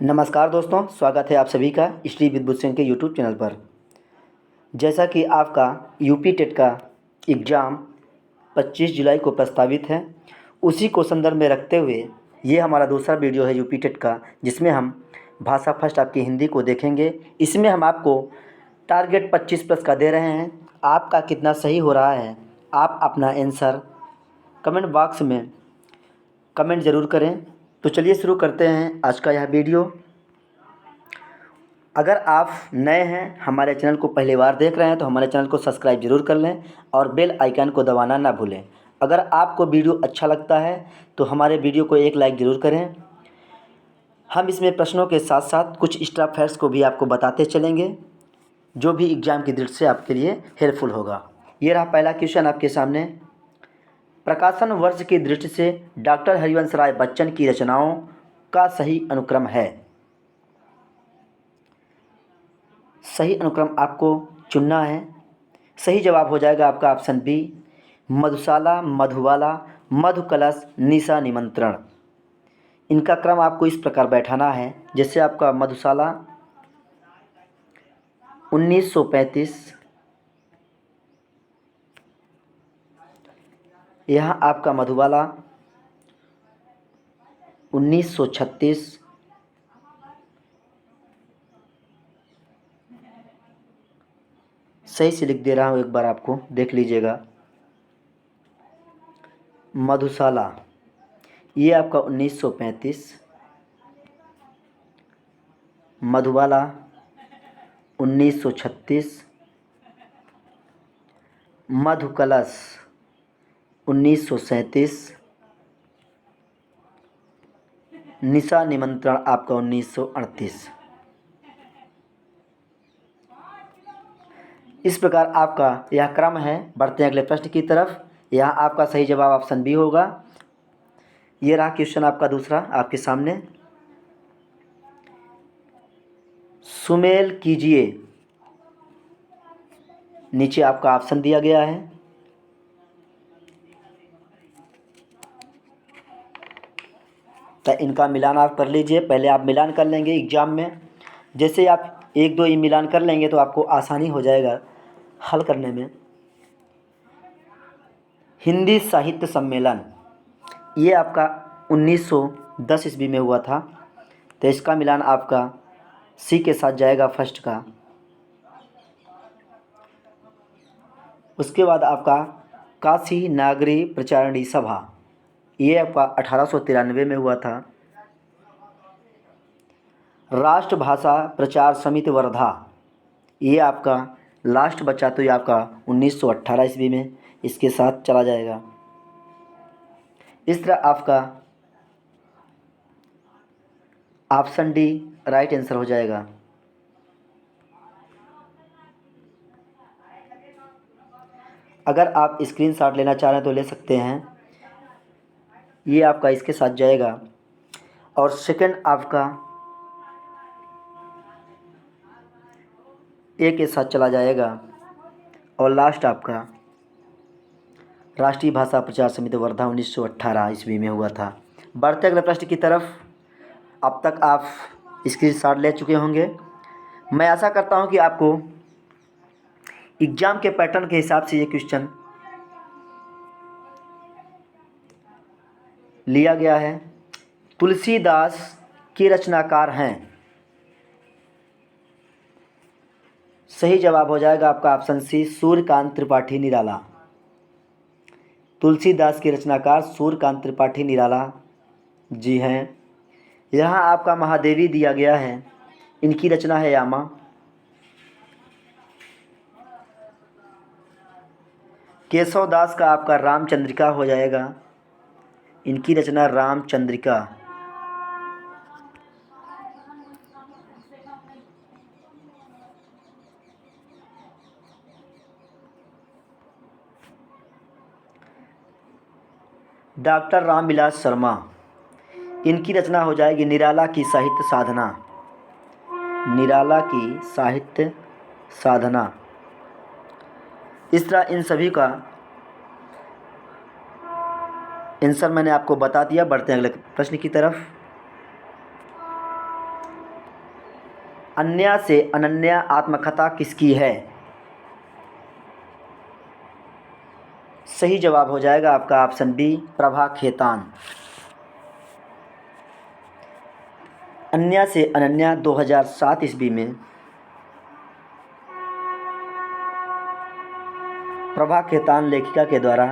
नमस्कार दोस्तों, स्वागत है आप सभी का श्री विद्युत सिंह के यूट्यूब चैनल पर। जैसा कि आपका यूपी टेट का एग्ज़ाम 25 जुलाई को प्रस्तावित है, उसी को संदर्भ में रखते हुए ये हमारा दूसरा वीडियो है यूपी टेट का, जिसमें हम भाषा फर्स्ट आपकी हिंदी को देखेंगे। इसमें हम आपको टारगेट 25 प्लस का दे रहे हैं। आपका कितना सही हो रहा है, आप अपना आंसर कमेंट बॉक्स में कमेंट ज़रूर करें। तो चलिए शुरू करते हैं आज का यह वीडियो। अगर आप नए हैं, हमारे चैनल को पहली बार देख रहे हैं, तो हमारे चैनल को सब्सक्राइब जरूर कर लें और बेल आइकन को दबाना ना भूलें। अगर आपको वीडियो अच्छा लगता है तो हमारे वीडियो को एक लाइक ज़रूर करें। हम इसमें प्रश्नों के साथ साथ कुछ एक्स्ट्रा फैक्ट्स को भी आपको बताते चलेंगे, जो भी एग्ज़ाम की दृष्टि से आपके लिए हेल्पफुल होगा। ये रहा पहला क्वेश्चन आपके सामने। प्रकाशन वर्ष की दृष्टि से डॉक्टर हरिवंश राय बच्चन की रचनाओं का सही अनुक्रम है। सही अनुक्रम आपको चुनना है। सही जवाब हो जाएगा आपका ऑप्शन बी, मधुशाला, मधुबाला, मधुकलश, निशा निमंत्रण। इनका क्रम आपको इस प्रकार बैठाना है, जैसे आपका मधुशाला 1935, यहाँ आपका मधुबाला 1936, सही से लिख दे रहा हूँ, एक बार आपको देख लीजिएगा। मधुशाला ये आपका 1935, मधुबाला 1936, मधुकलश 1937, निशा निमंत्रण आपका 1938। इस प्रकार आपका यह क्रम है। बढ़ते हैं अगले प्रश्न की तरफ। यहाँ आपका सही जवाब ऑप्शन बी होगा। ये रहा क्वेश्चन आपका दूसरा आपके सामने। सुमेल कीजिए, नीचे आपका ऑप्शन दिया गया है। तो इनका मिलान आप कर लीजिए। पहले आप मिलान कर लेंगे एग्जाम में। जैसे आप एक दो मिलान कर लेंगे तो आपको आसानी हो जाएगा हल करने में। हिंदी साहित्य सम्मेलन ये आपका 1910 ईस्वी में हुआ था, तो इसका मिलान आपका सी के साथ जाएगा फर्स्ट का। उसके बाद आपका काशी नागरी प्रचारणी सभा, ये आपका 1893 में हुआ था। राष्ट्रभाषा प्रचार समिति वर्धा, ये आपका लास्ट बचा, तो ये आपका 1918 ईस्वी में इसके साथ चला जाएगा। इस तरह आपका ऑप्शन डी राइट आंसर हो जाएगा। अगर आप स्क्रीनशॉट लेना चाह रहे हैं तो ले सकते हैं। ये आपका इसके साथ जाएगा और सेकंड आपका ए के साथ चला जाएगा और लास्ट आपका राष्ट्रीय भाषा प्रचार समिति वर्धा 1918 ईस्वी में हुआ था। बढ़ते अगले प्रश्न की तरफ। अब तक आप स्क्रीनशॉट ले चुके होंगे। मैं आशा करता हूं कि आपको एग्जाम के पैटर्न के हिसाब से ये क्वेश्चन लिया गया है। तुलसीदास के रचनाकार हैं। सही जवाब हो जाएगा आपका ऑप्शन सी, सूर्यकांत त्रिपाठी निराला। तुलसीदास के रचनाकार सूर्यकांत त्रिपाठी निराला जी हैं। यहाँ आपका महादेवी दिया गया है, इनकी रचना है यामा। केशव दास का आपका रामचंद्रिका हो जाएगा, इनकी रचना रामचंद्रिका। डॉक्टर रामविलास शर्मा, इनकी रचना हो जाएगी निराला की साहित्य साधना। निराला की साहित्य साधना। इस तरह इन सभी का आंसर मैंने आपको बता दिया। बढ़ते हैं अगले प्रश्न की तरफ। अन्या से अनन्या आत्मकथा किसकी है? सही जवाब हो जाएगा आपका ऑप्शन बी, प्रभा खेतान। अन्या से अनन्या 2007 ईस्वी में प्रभा खेतान लेखिका के द्वारा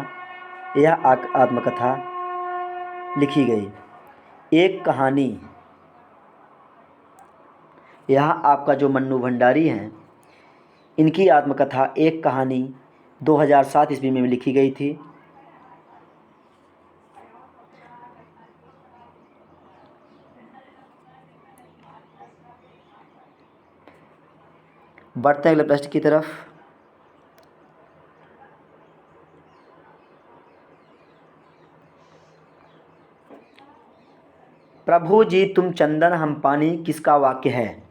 यह आत्मकथा लिखी गई। एक कहानी, यहाँ आपका जो मन्नू भंडारी हैं, इनकी आत्मकथा एक कहानी 2007 ईस्वी में लिखी गई थी। बढ़ते हैं अगले प्रश्न की तरफ। प्रभु जी तुम चंदन हम पानी किसका वाक्य है?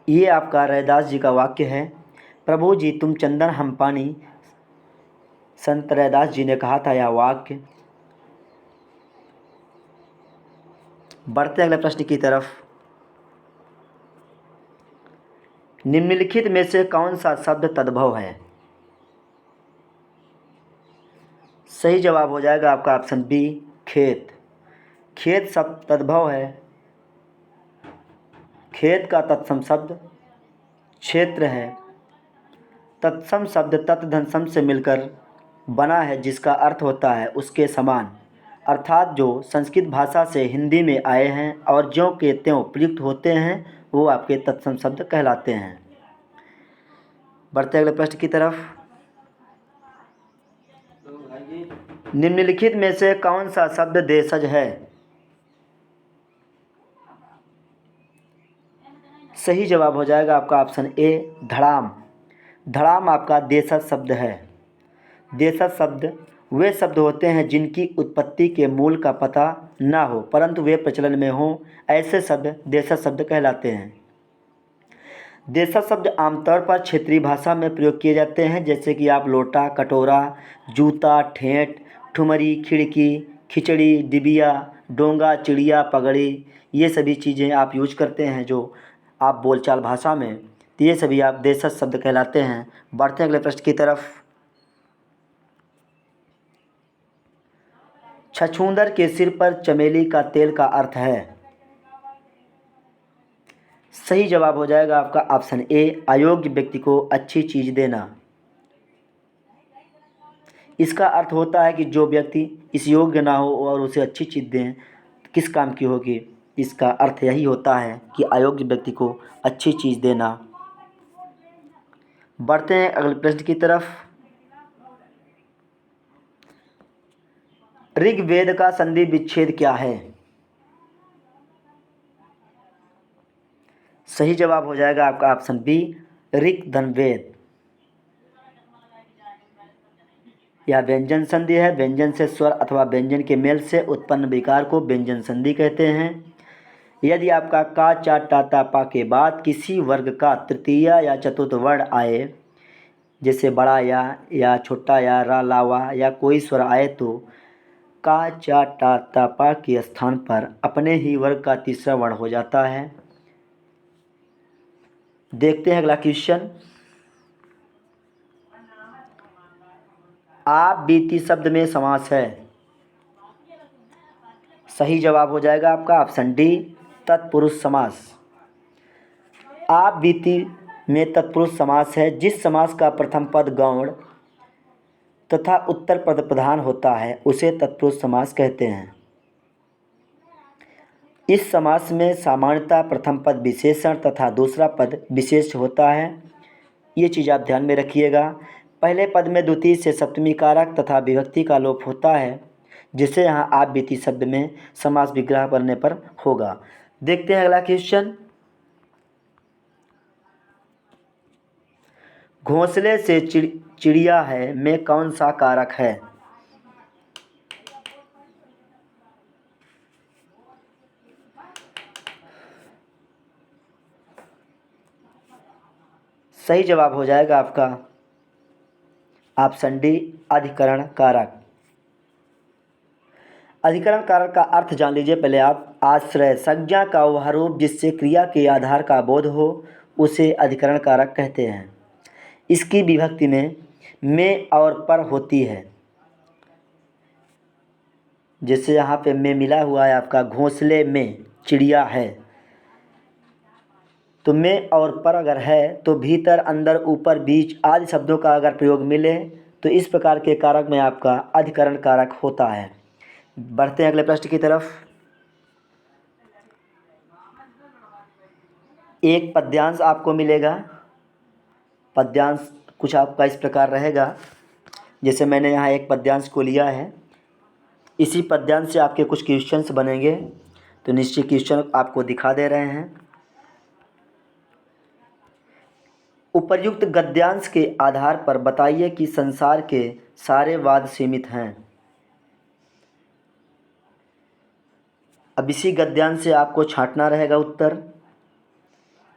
ये आपका रैदास जी का वाक्य है। प्रभु जी तुम चंदन हम पानी, संत रैदास जी ने कहा था यह वाक्य। बढ़ते हैं अगले प्रश्न की तरफ। निम्नलिखित में से कौन सा शब्द तद्भव है? सही जवाब हो जाएगा आपका ऑप्शन बी, खेत। खेत शब्द तद्भव है। खेत का तत्सम शब्द क्षेत्र है। तत्सम शब्द तत्धनसम से मिलकर बना है, जिसका अर्थ होता है उसके समान, अर्थात जो संस्कृत भाषा से हिंदी में आए हैं और ज्यों के त्यों प्रयुक्त होते हैं वो आपके तत्सम शब्द कहलाते हैं। बढ़ते अगले प्रश्न की तरफ। निम्नलिखित में से कौन सा शब्द देशज है? सही जवाब हो जाएगा आपका ऑप्शन ए, धड़ाम। धड़ाम आपका देशज शब्द है। देशज शब्द वे शब्द होते हैं जिनकी उत्पत्ति के मूल का पता ना हो परंतु वे प्रचलन में हों, ऐसे शब्द देशज शब्द कहलाते हैं। देशज शब्द आमतौर पर क्षेत्रीय भाषा में प्रयोग किए जाते हैं, जैसे कि आप लोटा, कटोरा, जूता, ठेठ, ठुमरी, खिड़की, खिचड़ी, डिबिया, डोंगा, चिड़िया, पगड़ी, ये सभी चीज़ें आप यूज करते हैं जो आप बोलचाल भाषा में, तो ये सभी आप देशज शब्द कहलाते हैं। बढ़ते हैं अगले प्रश्न की तरफ। छछूंदर के सिर पर चमेली का तेल का अर्थ है? सही जवाब हो जाएगा आपका ऑप्शन ए, अयोग्य व्यक्ति को अच्छी चीज़ देना। इसका अर्थ होता है कि जो व्यक्ति इस योग्य ना हो और उसे अच्छी चीज़ दें, किस काम की होगी? इसका अर्थ यही होता है कि अयोग्य व्यक्ति को अच्छी चीज़ देना। बढ़ते हैं अगले प्रश्न की तरफ। ऋग्वेद का संधि विच्छेद क्या है? सही जवाब हो जाएगा आपका ऑप्शन बी, ऋक धनवेद। यह व्यंजन संधि है। व्यंजन से स्वर अथवा व्यंजन के मेल से उत्पन्न विकार को व्यंजन संधि कहते हैं। यदि आपका का, चा, टा, ता, पा के बाद किसी वर्ग का तृतीय या चतुर्थ वर्ण आए, जैसे बड़ा या छोटा या रा, लावा या कोई स्वर आए, तो का, चा, टा, ता, पा के स्थान पर अपने ही वर्ग का तीसरा वर्ण हो जाता है। देखते हैं अगला क्वेश्चन। आप बीती शब्द में समास है? सही जवाब हो जाएगा आपका ऑप्शन डी, तत्पुरुष समास। आप बीती में तत्पुरुष समास है। जिस समास का प्रथम पद गौण तथा उत्तर पद प्रधान होता है उसे तत्पुरुष समास कहते हैं। इस समास में सामान्यतः प्रथम पद विशेषण तथा दूसरा पद विशेष होता है। ये चीज़ आप ध्यान में रखिएगा। पहले पद में द्वितीय से सप्तमी कारक तथा विभक्ति का लोप होता है, जिसे यहाँ आप बीती शब्द में समास विग्रह करने पर होगा। देखते हैं अगला क्वेश्चन। घोंसले से चिड़िया है में कौन सा कारक है? सही जवाब हो जाएगा आपका ऑप्शन डी, अधिकरण कारक। अधिकरण कारक का अर्थ जान लीजिए पहले आप। आश्रय संज्ञा का वह रूप जिससे क्रिया के आधार का बोध हो उसे अधिकरण कारक कहते हैं। इसकी विभक्ति में और पर होती है। जैसे यहाँ पे में मिला हुआ है आपका, घोंसले में चिड़िया है, तो में और पर अगर है तो भीतर, अंदर, ऊपर, बीच आदि शब्दों का अगर प्रयोग मिले तो इस प्रकार के कारक में आपका अधिकरण कारक होता है। बढ़ते हैं अगले प्रश्न की तरफ। एक पद्यांश आपको मिलेगा। पद्यांश कुछ आपका इस प्रकार रहेगा, जैसे मैंने यहाँ एक पद्यांश को लिया है, इसी पद्यांश से आपके कुछ क्वेश्चंस बनेंगे, तो निश्चित क्वेश्चन आपको दिखा दे रहे हैं। उपर्युक्त गद्यांश के आधार पर बताइए कि संसार के सारे वाद सीमित हैं। अब इसी गद्यांश से आपको छांटना रहेगा उत्तर।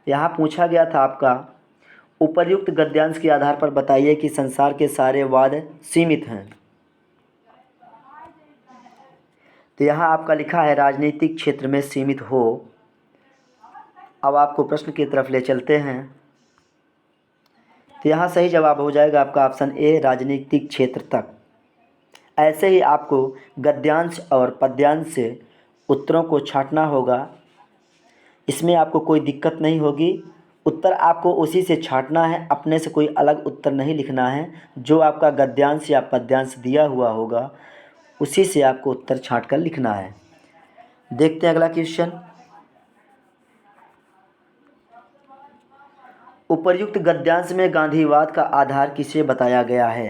यहाँ पूछा गया था आपका, उपर्युक्त गद्यांश के आधार पर बताइए कि संसार के सारे वाद सीमित हैं। तो यहाँ आपका लिखा है राजनीतिक क्षेत्र में सीमित हो। अब आपको प्रश्न की तरफ ले चलते हैं। तो यहाँ सही जवाब हो जाएगा आपका ऑप्शन ए, राजनीतिक क्षेत्र तक। ऐसे ही आपको गद्यांश और पद्यांश से उत्तरों को छांटना होगा। इसमें आपको कोई दिक्कत नहीं होगी। उत्तर आपको उसी से छांटना है, अपने से कोई अलग उत्तर नहीं लिखना है। जो आपका गद्यांश या पद्यांश दिया हुआ होगा उसी से आपको उत्तर छांट कर लिखना है। देखते हैं अगला क्वेश्चन। उपर्युक्त गद्यांश में गांधीवाद का आधार किसे बताया गया है?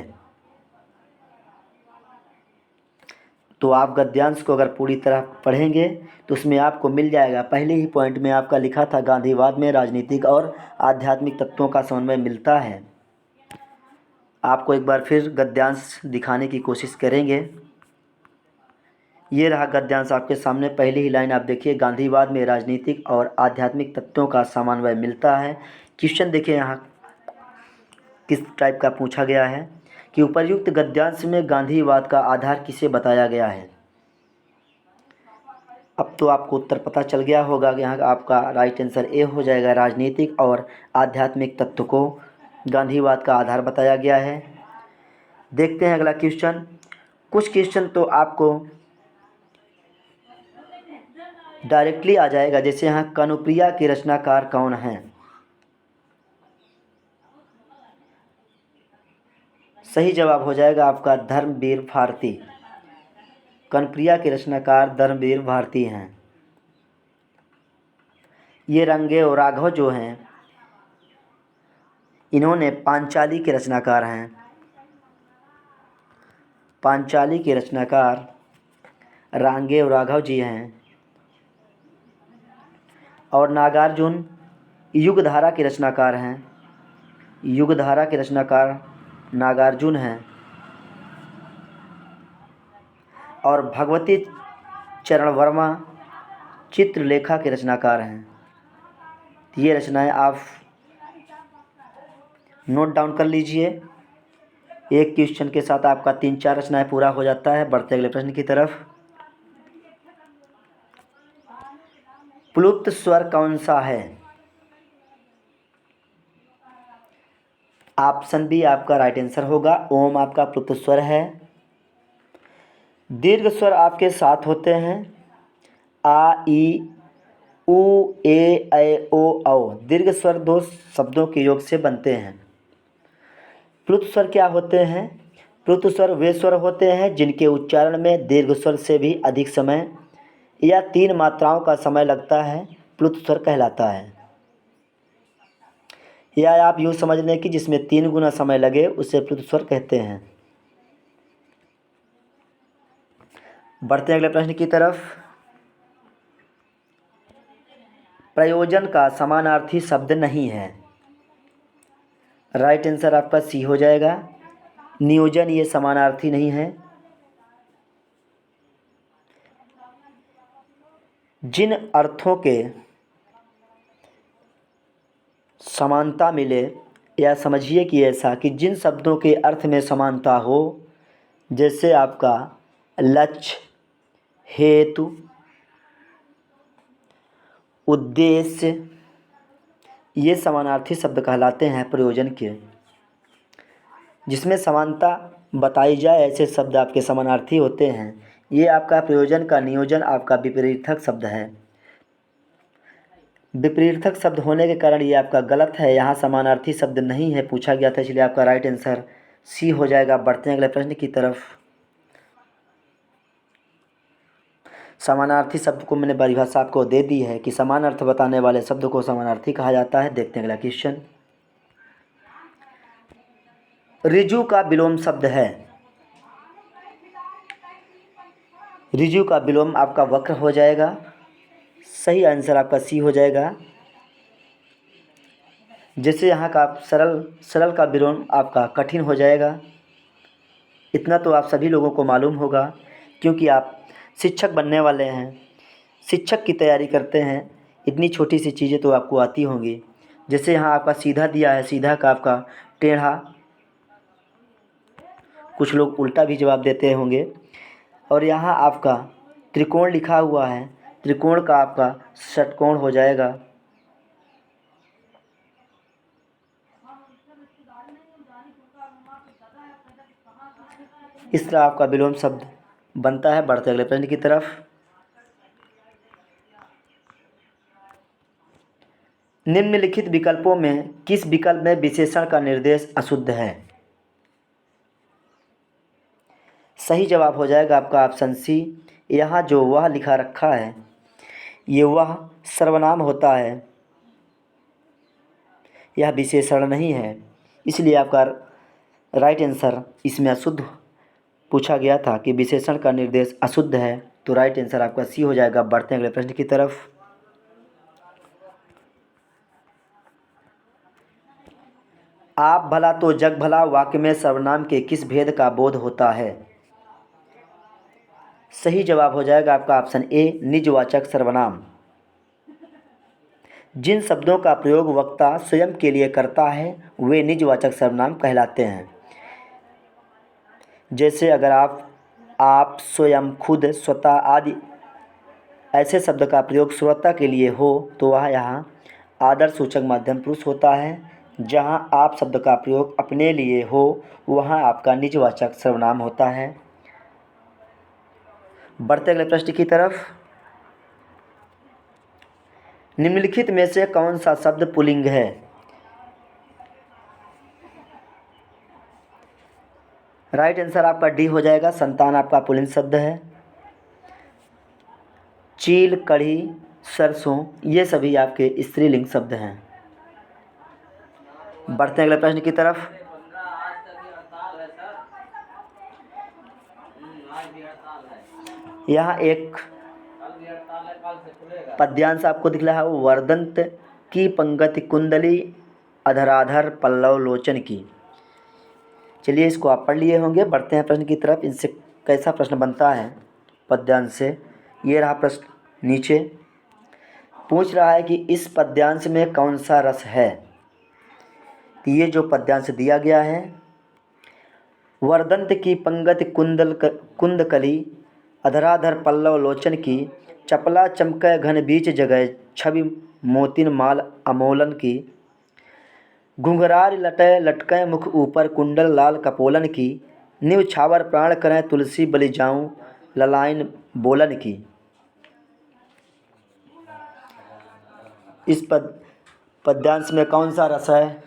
तो आप गद्यांश को अगर पूरी तरह पढ़ेंगे तो उसमें आपको मिल जाएगा। पहले ही पॉइंट में आपका लिखा था गांधीवाद में राजनीतिक और आध्यात्मिक तत्वों का समन्वय मिलता है। आपको एक बार फिर गद्यांश दिखाने की कोशिश करेंगे। ये रहा गद्यांश आपके सामने। पहली ही लाइन आप देखिए, गांधीवाद में राजनीतिक और आध्यात्मिक तत्वों का समन्वय मिलता है। क्वेश्चन देखिए यहाँ किस टाइप का पूछा गया है कि उपर्युक्त गद्यांश में गांधीवाद का आधार किसे बताया गया है। अब तो आपको उत्तर पता चल गया होगा कि यहाँ आपका राइट आंसर ए हो जाएगा। राजनीतिक और आध्यात्मिक तत्व को गांधीवाद का आधार बताया गया है। देखते हैं अगला क्वेश्चन। कुछ क्वेश्चन तो आपको डायरेक्टली आ जाएगा, जैसे यहाँ कनुप्रिया के रचनाकार कौन हैं। सही जवाब हो जाएगा आपका धर्मवीर भारती। कनुप्रिया के रचनाकार धर्मवीर भारती हैं। ये रंगे और राघव जो हैं इन्होंने पांचाली के रचनाकार हैं। पांचाली के रचनाकार रांगे और राघव जी हैं। और नागार्जुन युगधारा के रचनाकार हैं। युगधारा के रचनाकार नागार्जुन हैं। और भगवती चरण वर्मा चित्रलेखा के रचनाकार हैं। ये रचनाएं आप नोट डाउन कर लीजिए। एक क्वेश्चन के साथ आपका 3-4 रचनाएं पूरा हो जाता है। बढ़ते अगले प्रश्न की तरफ। प्लुप्त स्वर कौन सा है? ऑप्शन बी आपका राइट आंसर होगा। ओम आपका प्लुप्त स्वर है। दीर्घ स्वर आपके 7 होते हैं। आ, ई, उ, ए, ऐ, ओ, औ। दीर्घ स्वर 2 शब्दों के योग से बनते हैं। प्लुप्त स्वर क्या होते हैं? प्लुप्त स्वर वे स्वर होते हैं जिनके उच्चारण में दीर्घ स्वर से भी अधिक समय या 3 मात्राओं का समय लगता है, प्लुप्त स्वर कहलाता है। या आप यूँ समझ लें कि जिसमें 3 गुना समय लगे उसे प्लुप्त स्वर कहते हैं। बढ़ते हैं अगले प्रश्न की तरफ। प्रयोजन का समानार्थी शब्द नहीं है। राइट आंसर आपका सी हो जाएगा। नियोजन ये समानार्थी नहीं है। जिन अर्थों के समानता मिले, या समझिए कि ऐसा कि जिन शब्दों के अर्थ में समानता हो, जैसे आपका लक्ष्य, हेतु, उद्देश्य ये समानार्थी शब्द कहलाते हैं प्रयोजन के। जिसमें समानता बताई जाए ऐसे शब्द आपके समानार्थी होते हैं। ये आपका प्रयोजन का नियोजन आपका विपरीतक शब्द है। विपरीतक शब्द होने के कारण ये आपका गलत है, यहाँ समानार्थी शब्द नहीं है पूछा गया था, इसलिए आपका राइट आंसर सी हो जाएगा। बढ़ते हैं अगले प्रश्न की तरफ। समानार्थी शब्द को मैंने परिभाषा आपको दे दी है कि समान अर्थ बताने वाले शब्द को समानार्थी कहा जाता है। देखते हैं अगला क्वेश्चन। ऋजु का विलोम शब्द है। ऋजु का विलोम आपका वक्र हो जाएगा। सही आंसर आपका सी हो जाएगा। जैसे यहाँ का आप सरल का विलोम आपका कठिन हो जाएगा। इतना तो आप सभी लोगों को मालूम होगा क्योंकि आप शिक्षक बनने वाले हैं, शिक्षक की तैयारी करते हैं। इतनी छोटी सी चीज़ें तो आपको आती होंगी। जैसे यहाँ आपका सीधा दिया है, सीधा का आपका टेढ़ा, कुछ लोग उल्टा भी जवाब देते होंगे। और यहाँ आपका त्रिकोण लिखा हुआ है, त्रिकोण का आपका षटकोण हो जाएगा। इस तरह आपका विलोम शब्द बनता है। बढ़ते अगले प्रश्न की तरफ। निम्नलिखित विकल्पों में किस विकल्प में विशेषण का निर्देश अशुद्ध है? सही जवाब हो जाएगा आपका ऑप्शन सी। यहाँ जो वह लिखा रखा है ये वह सर्वनाम होता है, यह विशेषण नहीं है, इसलिए आपका राइट आंसर इसमें अशुद्ध पूछा गया था कि विशेषण का निर्देश अशुद्ध है, तो राइट आंसर आपका सी हो जाएगा। बढ़ते हैं अगले प्रश्न की तरफ। आप भला तो जग भला वाक्य में सर्वनाम के किस भेद का बोध होता है? सही जवाब हो जाएगा आपका ऑप्शन ए, निजवाचक सर्वनाम। जिन शब्दों का प्रयोग वक्ता स्वयं के लिए करता है वे निजवाचक सर्वनाम कहलाते हैं। जैसे अगर आप, स्वयं, खुद, स्वतः आदि ऐसे शब्द का प्रयोग श्रोता के लिए हो तो वह यहाँ आदर्शसूचक मध्यम पुरुष होता है। जहाँ आप शब्द का प्रयोग अपने लिए हो वहाँ आपका निजवाचक सर्वनाम होता है। बढ़ते अगले प्रश्न की तरफ। निम्नलिखित में से कौन सा शब्द पुल्लिंग है? राइट आंसर आपका डी हो जाएगा। संतान आपका पुल्लिंग शब्द है। चील, कढ़ी, सरसों ये सभी आपके स्त्रीलिंग शब्द हैं। बढ़ते हैं अगले प्रश्न की तरफ। यहाँ एक पद्यांश आपको दिख रहा है, वर्दंत की पंगति कुंडली अधराधर पल्लव लोचन की। चलिए इसको आप पढ़ लिए होंगे। बढ़ते हैं प्रश्न की तरफ। इनसे कैसा प्रश्न बनता है पद्यांश से, ये रहा प्रश्न। नीचे पूछ रहा है कि इस पद्यांश में कौन सा रस है। तो ये जो पद्यांश दिया गया है, वर्दंत की पंगति कुंदकली अधराधर पल्लव लोचन की, चपला चमकय घन बीच जगह छवि मोतिन माल अमोलन की, घुंघरार लटय लटकय मुख ऊपर कुंडल लाल कपोलन की, निव छावर प्राण करें तुलसी बलि जाऊं ललायन बोलन की। इस पद्यांश में कौन सा रस है?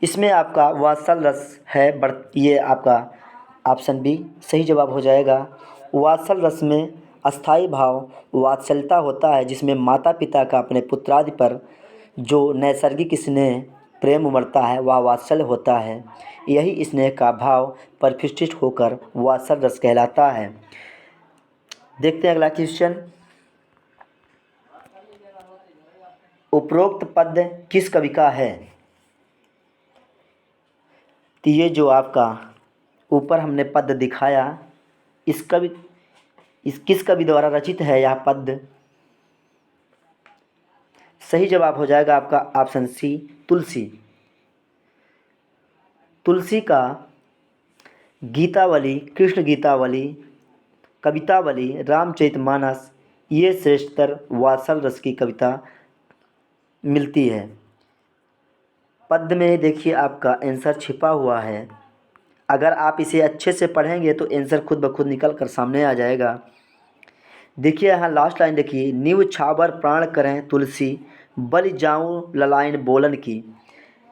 इसमें आपका वात्सल रस है। ये आपका ऑप्शन बी सही जवाब हो जाएगा। वात्सल रस में अस्थाई भाव वात्सल्यता होता है, जिसमें माता पिता का अपने पुत्रादि पर जो नैसर्गिक स्नेह प्रेम उमड़ता है वह वात्सल्य होता है। यही स्नेह का भाव परिपुष्ट होकर वात्सल रस कहलाता है। देखते हैं अगला क्वेश्चन। उपरोक्त पद किस कवि का है? तो ये जो आपका ऊपर हमने पद दिखाया इस किस कवि द्वारा रचित है यह पद? सही जवाब हो जाएगा आपका ऑप्शन सी, तुलसी। तुलसी का गीतावली, कृष्ण गीतावली कवितावली, रामचरितमानस ये श्रेष्ठतर वात्सल रस की कविता मिलती है। पद्य में देखिए आपका आंसर छिपा हुआ है। अगर आप इसे अच्छे से पढ़ेंगे तो आंसर खुद ब खुद निकल कर सामने आ जाएगा। देखिए यहाँ लास्ट लाइन देखिए, नीव छावर प्राण करें तुलसी, बलि जाऊं ललायन बोलन की।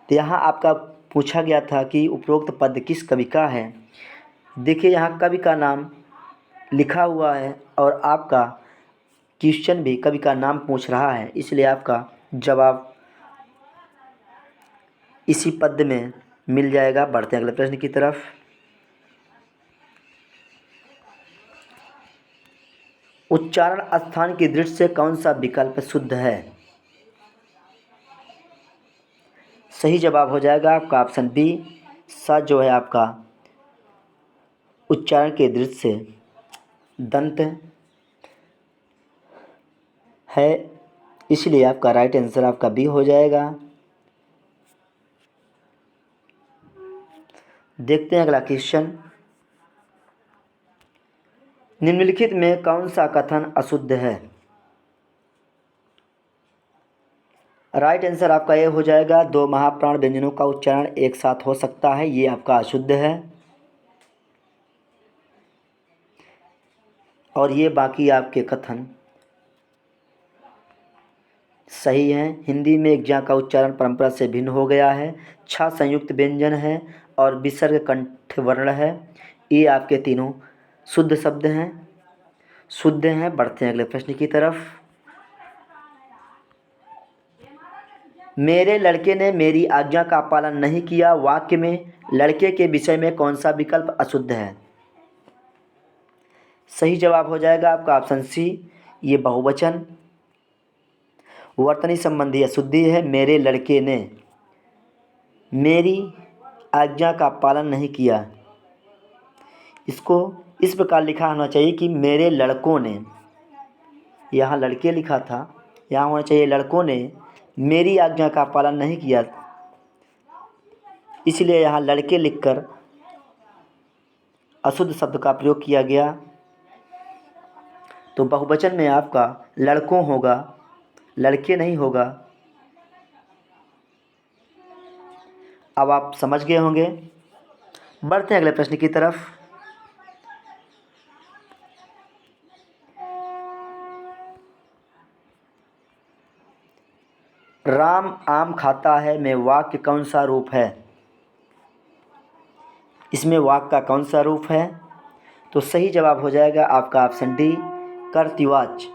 तो यहाँ आपका पूछा गया था कि उपरोक्त पद्य किस कवि का है। देखिए यहाँ कवि का नाम लिखा हुआ है और आपका क्वेश्चन भी कवि का नाम पूछ रहा है, इसलिए आपका जवाब इसी पद्य में मिल जाएगा। बढ़ते हैं अगले प्रश्न की तरफ। उच्चारण स्थान की दृष्टि से कौन सा विकल्प शुद्ध है? सही जवाब हो जाएगा आपका ऑप्शन बी, सा जो है आपका उच्चारण के दृष्टि से दंत है, इसलिए आपका राइट आंसर आपका बी हो जाएगा। देखते हैं अगला क्वेश्चन। निम्नलिखित में कौन सा कथन अशुद्ध है? राइट आंसर आपका ये हो जाएगा, दो महाप्राण व्यंजनों का उच्चारण एक साथ हो सकता है, ये आपका अशुद्ध है। और ये बाकी आपके कथन सही हैं। हिंदी में एक ज्ञा का उच्चारण परंपरा से भिन्न हो गया है, छा संयुक्त व्यंजन है और विसर्ग कंठ वर्ण है। ये आपके तीनों शुद्ध शब्द हैं, शुद्ध हैं। बढ़ते हैं अगले प्रश्न की तरफ। मेरे लड़के ने मेरी आज्ञा का पालन नहीं किया, वाक्य में लड़के के विषय में कौन सा विकल्प अशुद्ध है? सही जवाब हो जाएगा आपका ऑप्शन सी, ये बहुवचन वर्तनी संबंधी अशुद्धि है। मेरे लड़के ने मेरी आज्ञा का पालन नहीं किया, इसको इस प्रकार लिखा होना चाहिए कि मेरे लड़कों ने, यहाँ लड़के लिखा था, यहाँ होना चाहिए लड़कों ने मेरी आज्ञा का पालन नहीं किया, इसलिए यहाँ लड़के लिखकर अशुद्ध शब्द का प्रयोग किया गया। तो बहुवचन में आपका लड़कों होगा, लड़के नहीं होगा। अब आप समझ गए होंगे। बढ़ते हैं अगले प्रश्न की तरफ। राम आम खाता है में वाक्य कौन सा रूप है? इसमें वाक्य का कौन सा रूप है? तो सही जवाब हो जाएगा आपका ऑप्शन डी, कर्तृवाच्य।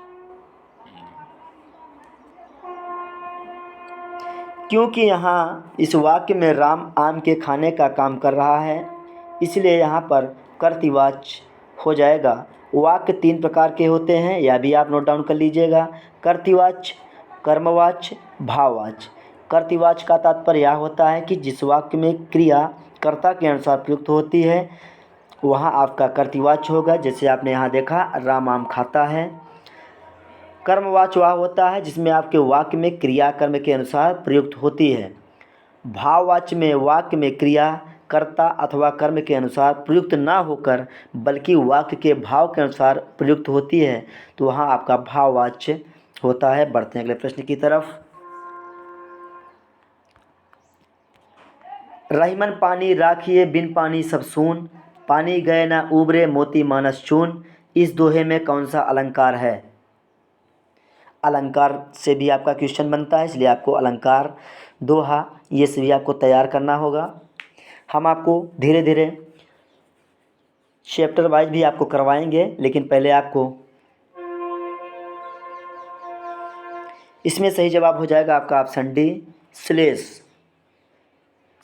क्योंकि यहाँ इस वाक्य में राम आम के खाने का काम कर रहा है, इसलिए यहाँ पर कर्तृवाच्य हो जाएगा। वाक्य तीन प्रकार के होते हैं, यह भी आप नोट डाउन कर लीजिएगा। कर्तृवाच्य, कर्मवाच्य, भाववाच्य। कर्तृवाच्य का तात्पर्य यह होता है कि जिस वाक्य में क्रिया कर्ता के अनुसार प्रयुक्त होती है वहाँ आपका कर्तृवाच्य होगा। जैसे आपने यहाँ देखा, राम आम खाता है। कर्मवाच्य वह होता है जिसमें आपके वाक्य में क्रिया कर्म के अनुसार प्रयुक्त होती है। भाववाच्य में वाक्य में क्रिया कर्ता अथवा कर्म के अनुसार प्रयुक्त ना होकर बल्कि वाक्य के भाव के अनुसार प्रयुक्त होती है, तो वहाँ आपका भाववाच्य होता है। बढ़ते हैं अगले प्रश्न की तरफ। रहीमन पानी राखिए बिन पानी सब सून, पानी गए ना उबरे मोती मानस चून। इस दोहे में कौन सा अलंकार है? अलंकार से भी आपका क्वेश्चन बनता है, इसलिए आपको अलंकार, दोहा ये सभी आपको तैयार करना होगा। हम आपको धीरे धीरे चैप्टर वाइज भी आपको करवाएंगे, लेकिन पहले आपको इसमें सही जवाब हो जाएगा आपका ऑप्शन डी, श्लेष।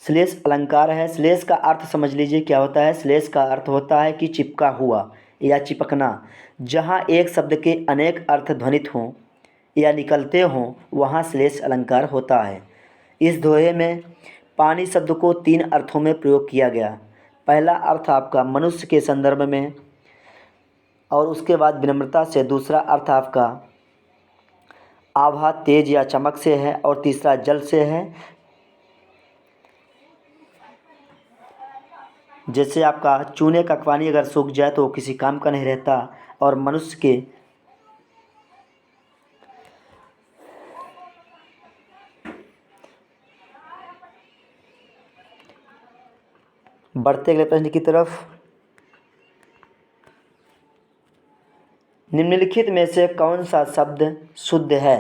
श्लेष अलंकार है। श्लेष का अर्थ समझ लीजिए क्या होता है। श्लेष का अर्थ होता है कि चिपका हुआ या चिपकना। जहाँ एक शब्द के अनेक अर्थ ध्वनित हों या निकलते हों वहाँ श्लेष अलंकार होता है। इस दोहे में पानी शब्द को तीन अर्थों में प्रयोग किया गया। पहला अर्थ आपका मनुष्य के संदर्भ में, और उसके बाद विनम्रता से। दूसरा अर्थ आपका आभा तेज या चमक से है, और तीसरा जल से है। जैसे आपका चूने का पानी अगर सूख जाए तो वो किसी काम का नहीं रहता। और मनुष्य के बढ़ते अगले प्रश्न की तरफ। निम्नलिखित में से कौन सा शब्द शुद्ध है?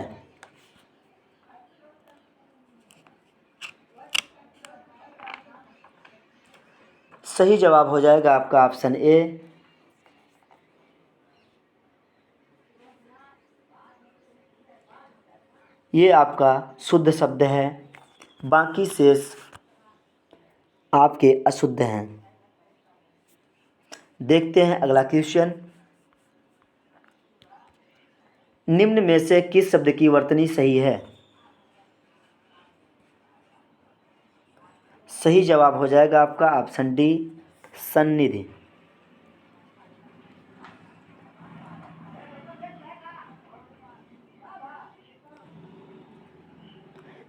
सही जवाब हो जाएगा आपका ऑप्शन ए। ये आपका शुद्ध शब्द है, बाकी शेष आपके अशुद्ध हैं। देखते हैं अगला क्वेश्चन। निम्न में से किस शब्द की वर्तनी सही है? सही जवाब हो जाएगा आपका ऑप्शन डी, सन्निधि।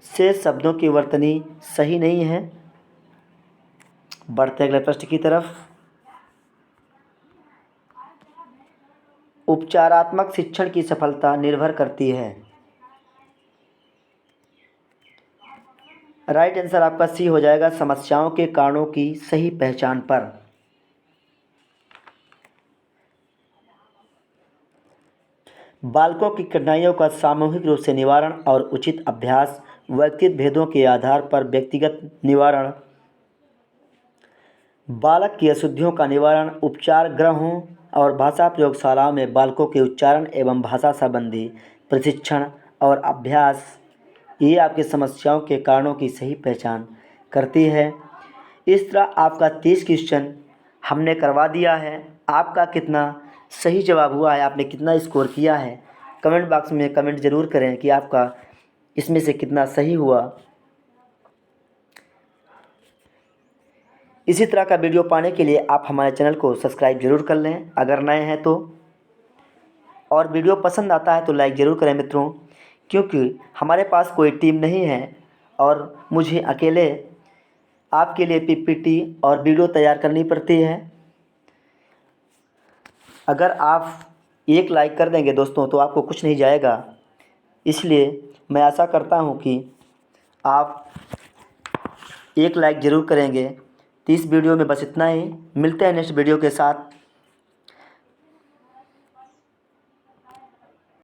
शेष शब्दों की वर्तनी सही नहीं है। बढ़ते अगले प्रश्न की तरफ। उपचारात्मक शिक्षण की सफलता निर्भर करती है। राइट आंसर आपका सी हो जाएगा, समस्याओं के कारणों की सही पहचान पर। बालकों की कठिनाइयों का सामूहिक रूप से निवारण और उचित अभ्यास, व्यक्तिगत भेदों के आधार पर व्यक्तिगत निवारण, बालक की अशुद्धियों का निवारण, उपचार गृहों और भाषा प्रयोगशालाओं में बालकों के उच्चारण एवं भाषा संबंधी प्रशिक्षण और अभ्यास, ये आपकी समस्याओं के कारणों की सही पहचान करती है। इस तरह आपका 30 क्वेश्चन हमने करवा दिया है। आपका कितना सही जवाब हुआ है, आपने कितना स्कोर किया है, कमेंट बॉक्स में कमेंट ज़रूर करें कि आपका इसमें से कितना सही हुआ। इसी तरह का वीडियो पाने के लिए आप हमारे चैनल को सब्सक्राइब जरूर कर लें अगर नए हैं तो। और वीडियो पसंद आता है तो लाइक ज़रूर करें मित्रों, क्योंकि हमारे पास कोई टीम नहीं है और मुझे अकेले आपके लिए पीपीटी और वीडियो तैयार करनी पड़ती है। अगर आप एक लाइक कर देंगे दोस्तों तो आपको कुछ नहीं जाएगा, इसलिए मैं आशा करता हूँ कि आप एक लाइक ज़रूर करेंगे। तो इस वीडियो में बस इतना ही। मिलते हैं नेक्स्ट वीडियो के साथ।